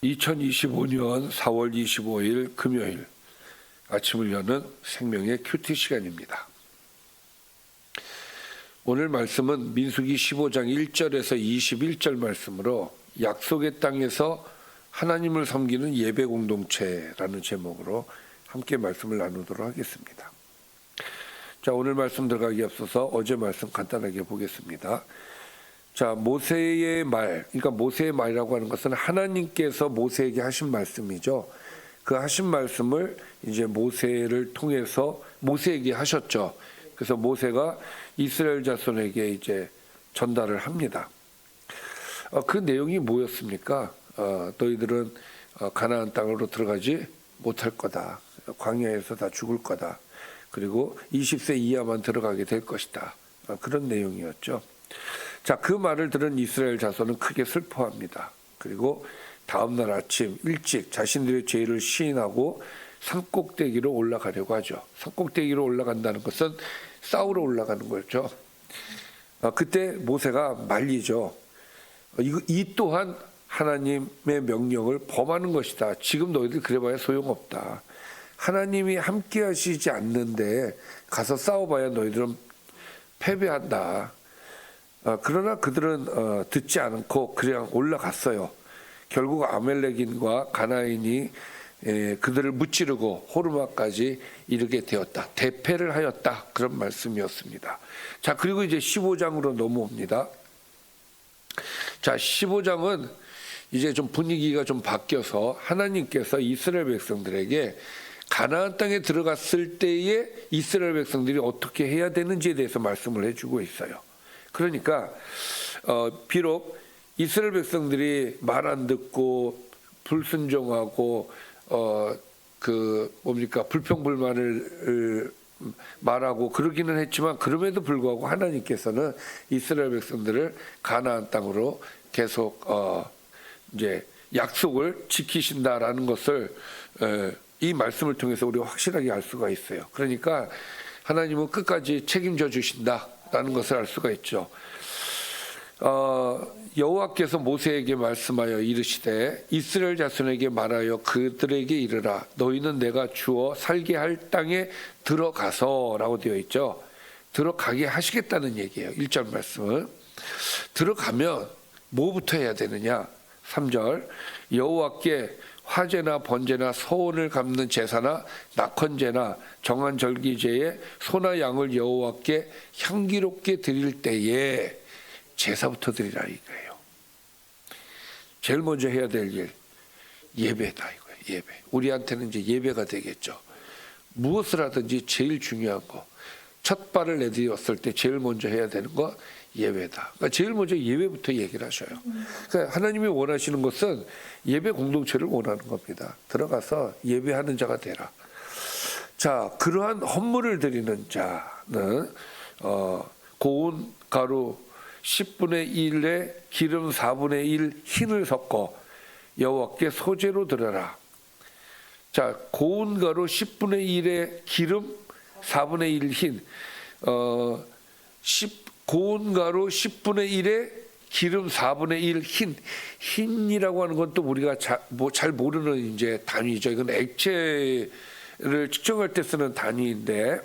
2025년 4월 25일 금요일 아침을 여는 생명의 큐티 시간입니다. 오늘 말씀은 민수기 15장 1절에서 21절 말씀으로 약속의 땅에서 하나님을 섬기는 예배 공동체라는 제목으로 함께 말씀을 나누도록 하겠습니다. 자, 오늘 말씀 들어가기 앞서서 어제 말씀 간단하게 보겠습니다. 자, 모세의 말, 그러니까 모세의 말이라고 하는 것은 하나님께서 모세에게 하신 말씀이죠. 그 하신 말씀을 이제 모세를 통해서 모세에게 하셨죠. 그래서 모세가 이스라엘 자손에게 이제 전달을 합니다. 그 내용이 뭐였습니까? 너희들은 가나안 땅으로 들어가지 못할 거다. 광야에서 다 죽을 거다. 그리고 20세 이하만 들어가게 될 것이다. 그런 내용이었죠. 자, 그 말을 들은 이스라엘 자손은 크게 슬퍼합니다. 그리고 다음날 아침 일찍 자신들의 죄를 시인하고 산꼭대기로 올라가려고 하죠. 산꼭대기로 올라간다는 것은 싸우러 올라가는 거죠. 그때 모세가 말리죠. 이 또한 하나님의 명령을 범하는 것이다. 지금 너희들 그래봐야 소용없다. 하나님이 함께 하시지 않는데 가서 싸워봐야 너희들은 패배한다. 그러나 그들은 듣지 않고 그냥 올라갔어요. 결국 아멜렉인과 가나인이 그들을 무찌르고 호르마까지 이르게 되었다. 대패를 하였다. 그런 말씀이었습니다. 자, 그리고 이제 15장으로 넘어옵니다. 자, 15장은 이제 좀 분위기가 좀 바뀌어서 하나님께서 이스라엘 백성들에게 가나안 땅에 들어갔을 때에 이스라엘 백성들이 어떻게 해야 되는지에 대해서 말씀을 해주고 있어요. 그러니까 비록 이스라엘 백성들이 말 안 듣고 불순종하고 불평불만을 말하고 그러기는 했지만 그럼에도 불구하고 하나님께서는 이스라엘 백성들을 가나안 땅으로 계속 이제 약속을 지키신다라는 것을 이 말씀을 통해서 우리가 확실하게 알 수가 있어요. 그러니까 하나님은 끝까지 책임져 주신다라는 것을 알 수가 있죠. 여호와께서 모세에게 말씀하여 이르시되 이스라엘 자손에게 말하여 그들에게 이르라. 너희는 내가 주어 살게 할 땅에 들어가서 라고 되어 있죠. 들어가게 하시겠다는 얘기예요. 1절 말씀은. 들어가면 뭐부터 해야 되느냐. 3절 여호와께 화제나 번제나 서원을 갚는 제사나 낙헌제나 정한 절기제에 소나 양을 여호와께 향기롭게 드릴 때에 제사부터 드리라 이거예요. 제일 먼저 해야 될 일, 예배다 이거예요. 예배. 우리한테는 이제 예배가 되겠죠. 무엇을 하든지 제일 중요한 거, 첫 발을 내디뎠을 때 제일 먼저 해야 되는 거 예배다. 그러니까 제일 먼저 예배부터 얘기를 하셔요. 그러니까 하나님이 원하시는 것은 예배 공동체를 원하는 겁니다. 들어가서 예배하는 자가 되라. 자, 그러한 헌물을 드리는 자는 고운 가루 10분의 1에 기름 4분의 1 흰을 섞어 여호와께 소제로 드려라. 자, 고운 가루 10분의 1에 기름 4분의 1 흰. 고운 가루 10분의 1에 기름 4분의 1 흰. 흰이라고 하는 건 또 우리가 잘 모르는 이제 단위죠. 이건 액체를 측정할 때 쓰는 단위인데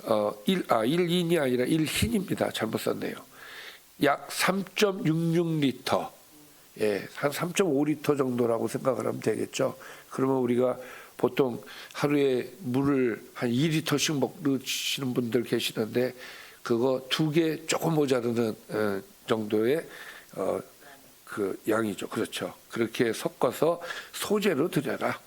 1흰이 아니라 1흰입니다. 잘못 썼네요. 약 3.66리터, 한 3.5리터 정도라고 생각을 하면 되겠죠. 그러면 우리가 보통 하루에 물을 한 2리터씩 먹으시는 분들 계시는데 그거 2개 조금 모자르는 정도의 그 양이죠. 그렇죠. 그렇게 섞어서 소제로 드려라.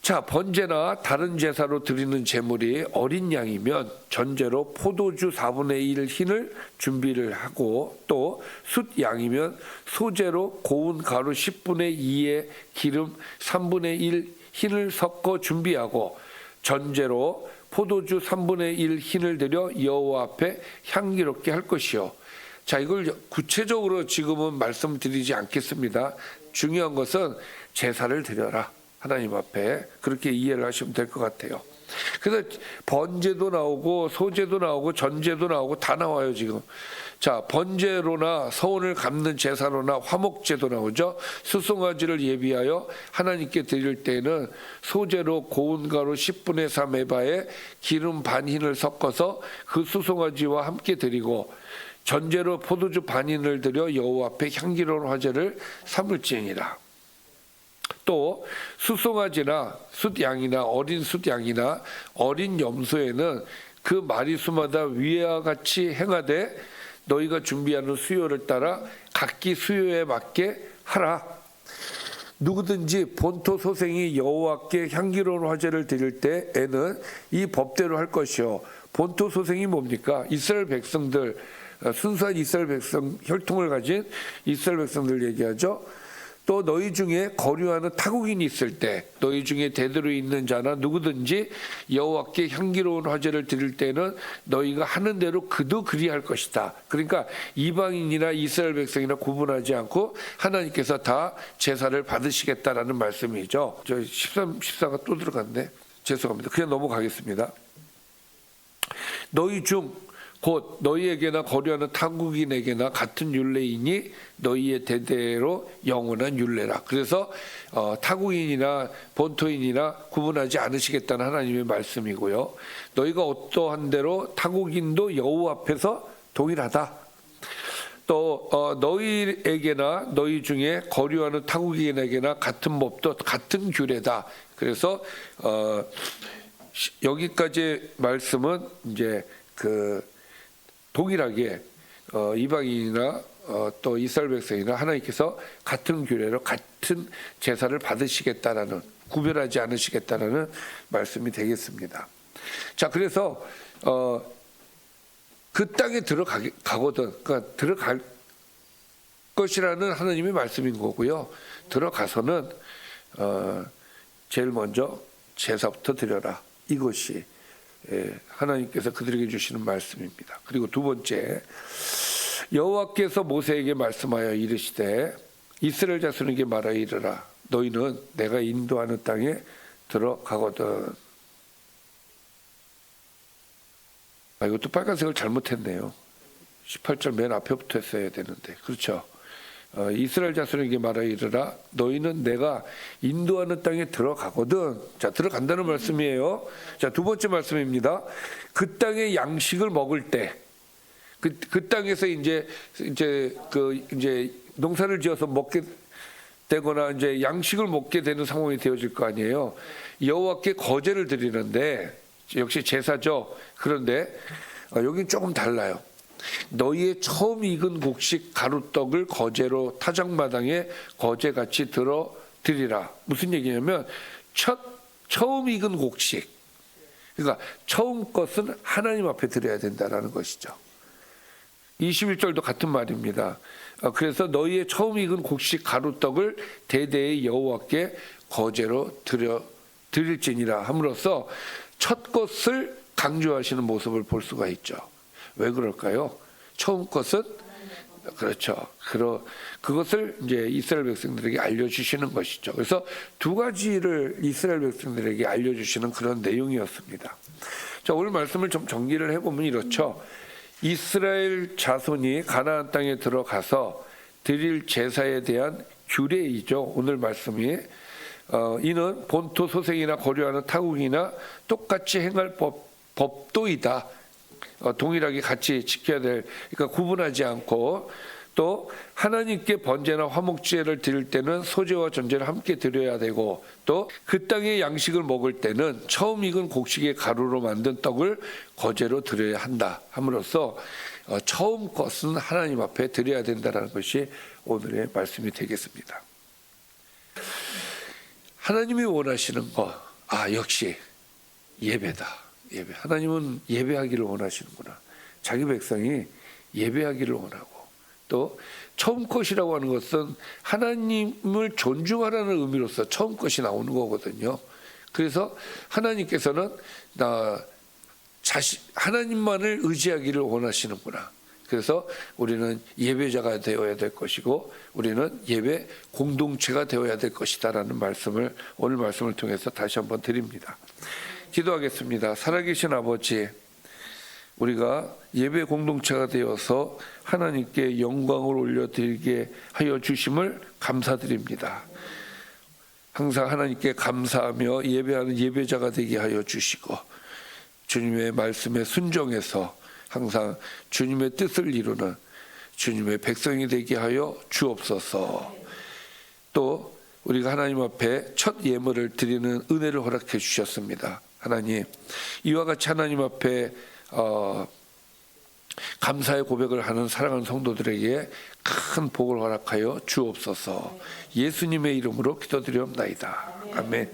자, 번제나 다른 제사로 드리는 제물이 어린 양이면 전제로 포도주 4분의 1 흰을 준비를 하고 또 숫 양이면 소제로 고운 가루 10분의 2에 기름 3분의 1 흰을 섞어 준비하고 전제로 포도주 3분의 1 흰을 드려 여호와 앞에 향기롭게 할 것이요. 자, 이걸 구체적으로 지금은 말씀드리지 않겠습니다. 중요한 것은 제사를 드려라. 하나님 앞에 그렇게 이해를 하시면 될 것 같아요. 그래서 번제도 나오고 소제도 나오고 전제도 나오고 다 나와요 지금. 자, 번제로나 서원을 갚는 제사로나 화목제도 나오죠. 수송아지를 예비하여 하나님께 드릴 때는 소재로 고운 가루 10분의 3 에바에 기름 반 흰을 섞어서 그 수송아지와 함께 드리고 전제로 포도주 반 흰을 들여 여호와 앞에 향기로운 화제를 삼을지니라. 또 수송아지나 숫양이나 어린 숫양이나 어린 염소에는 그 마리수마다 위와 같이 행하되 너희가 준비하는 수요를 따라 각기 수요에 맞게 하라. 누구든지 본토 소생이 여호와께 향기로운 화제를 드릴 때에는 이 법대로 할 것이요. 본토 소생이 뭡니까? 이스라엘 백성들, 순수한 이스라엘 백성, 혈통을 가진 이스라엘 백성들 얘기하죠. 또 너희 중에 거류하는 타국인이 있을 때 너희 중에 대대로 있는 자나 누구든지 여호와께 향기로운 화제를 드릴 때는 너희가 하는 대로 그도 그리할 것이다. 그러니까 이방인이나 이스라엘 백성이나 구분하지 않고 하나님께서 다 제사를 받으시겠다라는 말씀이죠. 저 13, 14가 또 들어갔네. 죄송합니다. 그냥 넘어가겠습니다. 너희 중 곧 너희에게나 거류하는 타국인에게나 같은 율례이니 너희의 대대로 영원한 율례라. 그래서 타국인이나 본토인이나 구분하지 않으시겠다는 하나님의 말씀이고요. 너희가 어떠한 대로 타국인도 여호와 앞에서 동일하다. 또 너희에게나 너희 중에 거류하는 타국인에게나 같은 법도 같은 규례다. 그래서 여기까지 말씀은 이제 동일하게 이방인이나 또 이스라엘 백성이나 하나님께서 같은 규례로 같은 제사를 받으시겠다라는, 구별하지 않으시겠다라는 말씀이 되겠습니다. 자, 그래서 그 땅에 들어가거든, 그러니까 들어갈 것이라는 하나님의 말씀인 거고요. 들어가서는 제일 먼저 제사부터 드려라. 이것이 하나님께서 그들에게 주시는 말씀입니다. 그리고 두 번째, 여호와께서 모세에게 말씀하여 이르시되 이스라엘 자손에게 말하여 이르라. 너희는 내가 인도하는 땅에 들어가거든. 이것도 빨간색을 잘못했네요. 18절 맨 앞에부터 했어야 되는데. 그렇죠. 이스라엘 자손에게 말하여 이르라. 너희는 내가 인도하는 땅에 들어가거든. 자, 들어간다는 말씀이에요. 자, 두 번째 말씀입니다. 그 땅의 양식을 먹을 때, 그 땅에서 이제 농사를 지어서 먹게 되거나 이제 양식을 먹게 되는 상황이 되어질 거 아니에요. 여호와께 거제를 드리는데, 역시 제사죠. 그런데 여기는 조금 달라요. 너희의 처음 익은 곡식 가루떡을 거제로 타작마당에 거제같이 드리라. 무슨 얘기냐면 처음 익은 곡식, 그러니까 처음 것은 하나님 앞에 드려야 된다라는 것이죠. 21절도 같은 말입니다. 그래서 너희의 처음 익은 곡식 가루떡을 대대의 여호와께 거제로 드릴지니라 함으로써 첫 것을 강조하시는 모습을 볼 수가 있죠. 왜 그럴까요? 처음 것은 그렇죠. 그것을 이제 이스라엘 백성들에게 알려주시는 것이죠. 그래서 두 가지를 이스라엘 백성들에게 알려주시는 그런 내용이었습니다. 자, 오늘 말씀을 좀 정리를 해보면 이렇죠. 이스라엘 자손이 가나안 땅에 들어가서 드릴 제사에 대한 규례이죠. 오늘 말씀이 이는 본토 소생이나 거류하는 타국이나 똑같이 행할 법도이다. 동일하게 같이 지켜야 될, 그러니까 구분하지 않고, 또 하나님께 번제나 화목제를 드릴 때는 소제와 전제를 함께 드려야 되고, 또 그 땅의 양식을 먹을 때는 처음 익은 곡식의 가루로 만든 떡을 거제로 드려야 한다 함으로써 처음 것은 하나님 앞에 드려야 된다는 것이 오늘의 말씀이 되겠습니다. 하나님이 원하시는 것, 역시 예배다. 예배. 하나님은 예배하기를 원하시는구나. 자기 백성이 예배하기를 원하고, 또 처음 것이라고 하는 것은 하나님을 존중하라는 의미로서 처음 것이 나오는 거거든요. 그래서 하나님께서는 하나님만을 의지하기를 원하시는구나. 그래서 우리는 예배자가 되어야 될 것이고, 우리는 예배 공동체가 되어야 될 것이다라는 말씀을 오늘 말씀을 통해서 다시 한번 드립니다. 기도하겠습니다. 살아계신 아버지, 우리가 예배 공동체가 되어서 하나님께 영광을 올려드리게 하여 주심을 감사드립니다. 항상 하나님께 감사하며 예배하는 예배자가 되게 하여 주시고 주님의 말씀에 순종해서 항상 주님의 뜻을 이루는 주님의 백성이 되게 하여 주옵소서. 또 우리가 하나님 앞에 첫 예물을 드리는 은혜를 허락해 주셨습니다. 하나님, 이와 같이 하나님 앞에 감사의 고백을 하는 사랑하는 성도들에게 큰 복을 허락하여 주옵소서. 예수님의 이름으로 기도드리옵나이다. 아멘.